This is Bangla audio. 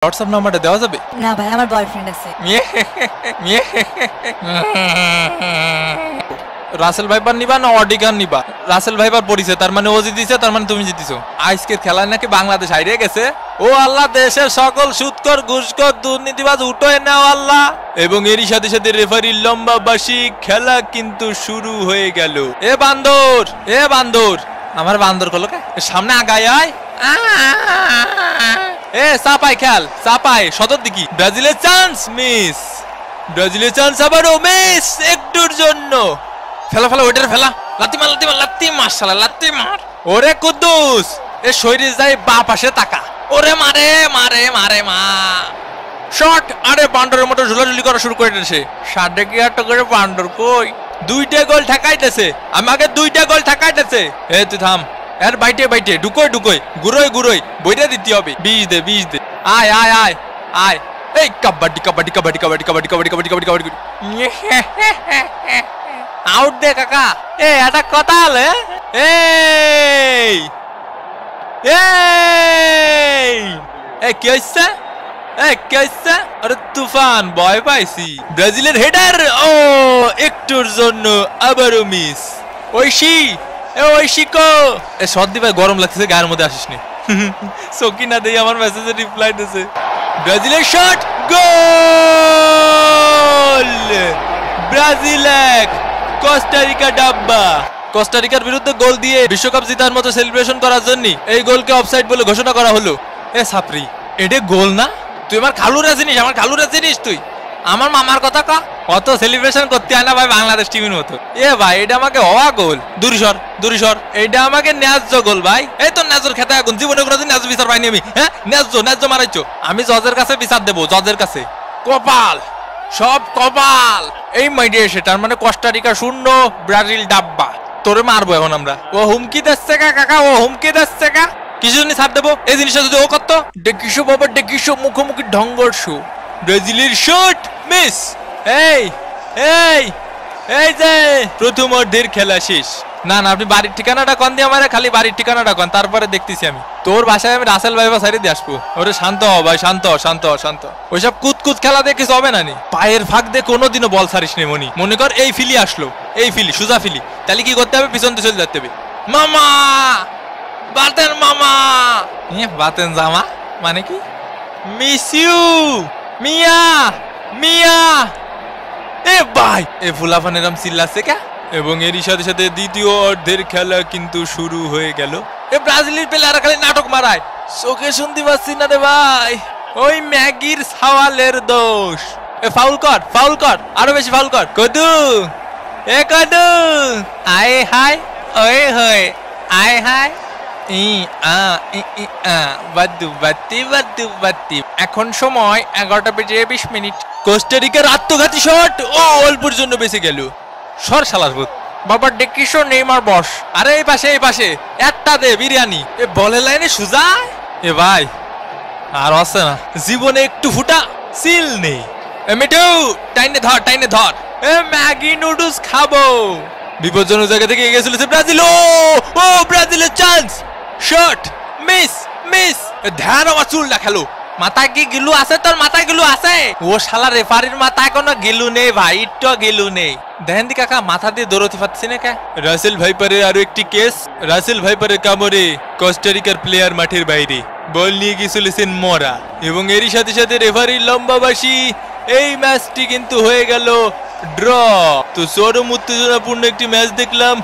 হোয়াটসঅ্যাপ নাম্বারটা দেওয়া যাবে? না ভাই, আমার বয়ফ্রেন্ড আছে। রাসেল ভাইপার নিবা না অডিগান নিবা? রাসেল ভাইপার পড়িছে, তার মানে ও জিতিছে, তার মানে তুমি জিতিছো। আজকের খেলায় নাকি বাংলাদেশ হারিয়ে গেছে। ও আল্লাহ, দেশের সকল সুদখোর ঘুষখোর দুর্নীতিবাজ উঠোয় নাও আল্লাহ। এবং এরই সাথে সাথে রেফারির লম্বা বাঁশি, খেলা কিন্তু শুরু হয়ে গেল। এ বান্দর, এ বান্দর, আমার বান্দর কল কে সামনে আগায় আয়। এ চাপাই খেল, চাপাই সদর দিকি। ব্রাজিলের চান্স মিস, ব্রাজিলের চান্স আবারও মিস একটুর জন্য। ফেলা ফেলা ওইটার ফেলা, লাত্তি মার লাত্তি মার লাত্তি মার শালা লাত্তি মার। ওরে কুদ্দুস, এ শরীরে যায় বা পাশে তাকা। ওরে মারে মারে মারে মা শট। আরে বান্ডরের মতো ঝুলাঝুলি করা শুরু করে দিয়েছে। 8.5 করে বান্ডর কই? 2টা গোল ঠেকাইতেছে আমাকে, 2টা গোল ঠেকাইতেছে। এ তুই থাম, এর বাইটে বাইটে ঢুকোই ঢুকোই গুরোই গুরোই বইটা দিতে হবে। 20 দে 20 দে। আয় আয় আয় আয়। এই কাবাডি কাবাডি কাবাডি কাবাডি কাবাডি কাবাডি কাবাডি কাবাডি কাবাডি। আউট দে কাকা। এ এটা কথা হলে এই এই এই কি হইছে? এই কি হইছে? আরে তুফান ভয় পাইছি। ব্রাজিলের হেডার, ও একটুর জন্য আবারও মিস। ঐশী, এ ঐশী কো? এ সর্দি ভাই গরম লাগতেছে, গায়ের মধ্যে আসিস নি। সকিনা দেই আমার মেসেজে রিপ্লাই দিতেছে। ব্রাজিলের শট, গোল! ব্রাজিল 1, কোস্টারিকা ডাব্বা। কোস্টারিকার বিরুদ্ধে গোল দিয়ে বিশ্বকাপ জেতার মতো সেলিব্রেশন করার জন্য এই গোলকে অফসাইড বলে ঘোষণা করা হলো। এ সাপরি, এটা গোল না? তুই আমার খালুরা চিনিস, আমার খালুরা চিনিস তুই? আমার মামার কথা কা? অত সেলিব্রেশন করতে হয় না ভাই বাংলাদেশ টিমের মতো। এ ভাই, এটা আমাকে হওয়া গোল। দূরিসর দূরিসর, এটা আমাকে ন্যায্য গোল ভাই। এই তো ন্যায্যর খেতে এখন জীবনে কোনোদিন ন্যায্য বিচার পাইনি আমি। হ্যাঁ, ন্যায্য ন্যায্য মারাইছো। আমি জজের কাছে বিচার দেবো, জজের কাছে। কপাল, সব কপাল। এই মাইডিয়া সেটার মানে কোস্টারিকা 0, ব্রাজিল ডাব্বা। তোরে মারবো এখন আমরা। ও হুমকি দিচ্ছে কা কাকা, ও হুমকি দিচ্ছে কা? কিছু জন্য ছাড় দেবো। এই জিনিসটা যদি ও করতো, ডেকিসো বাবা ডেকিসো, মুখোমুখি ঢঙ্গর শো। ব্রাজিলের শট মিস। এই এই এই যে প্রথম অর্ধের খেলা শেষ। না না, আপনি বাড়ির ঠিকানাটা কন দিয়ে আমার, খালি বাড়ির ঠিকানাটা কন, তারপরে দেখতেছি আমি। তোর বাসায় আমি রাসেল ভাইবা সাইডে দিয়ে আসবো। ওরে শান্ত হ ভাই, শান্ত শান্ত শান্ত। ওইসব কুতকুত খেলা দিয়ে কিছু হবে না নি। পায়ের ফাঁক দিয়ে কোনোদিনও বল ছাড়িস নি মনি। মনে কর এই ফিলি আসলো, এই ফিলি সোজা ফিলি, তাহলে কি করতে হবে? পিছন দিয়ে চলে যেতে হবে। মামা বাতেন, মামা বাতেন জামা মানে কি? মিস ইউ মিয়া মিয়া। এ ভাই, এ ফুলাফান এরম চিল্লাচ্ছে কে? এবং এরই সাথে সাথে দ্বিতীয় অর্ধের খেলা কিন্তু শুরু হয়ে গেল। এ ব্রাজিলের প্লেয়াররা খালি নাটক মারায়, চোখে শুনতে পাচ্ছি না রে ভাই। ওই ম্যাগির সাওয়ালের দোষ। এ ফাউল কর, ফাউল কর, আরো বেশি ফাউল কর। কদু, এ কদু, আয় হাই, ওই হই, আয় হাই। বাদ্দু বাত্তি বাদ্দু বাত্তি। এখন সময় 11:20 কোস্টারিকার আত্মঘাতী শট, ও অল্পের জন্য বেঁচে গেল। সর শালার ভূত বাবা, ডেকিসো নেইমার বস। আরে এই পাশে, এই পাশে একটা দে বিরিয়ানি। এ বলের লাইনে সুজা। এ ভাই আর আছে না, জীবনে একটু ফুটা সিল নেই। এ মিঠু, টাইনে ধর, টাইনে ধর। এ ম্যাগি নুডলস খাবো। বিপজ্জনক জায়গা থেকে এগিয়ে চলেছে ব্রাজিল। ও ব্রাজিলের চান্স, শট মিস মিস। ধ্যান, আমার চুলটা খেলো। মাথায় কি গিলু আছে তোর? মাথায় গিলু আছে? ও শালা রেফারির মাথায় কোনো গিলু নেই ভাই, একটু গিলু নেই। দেখেন দি কাকা, মাথা দিয়ে দৌড়তে পারছি না কে? রাসেল ভাইপারের আরো একটি কেস। রাসেল ভাইপারের কামড়ে কোস্টারিকার প্লেয়ার মাঠের বাইরে, বল নিয়ে গিয়ে চলেছেন মরা। এবং এরই সাথে সাথে রেফারির লম্বা বাঁশি। এই ম্যাচটি কিন্তু হয়ে গেল ড্র। তো চরম উত্তেজনাপূর্ণ একটি ম্যাচ দেখলাম।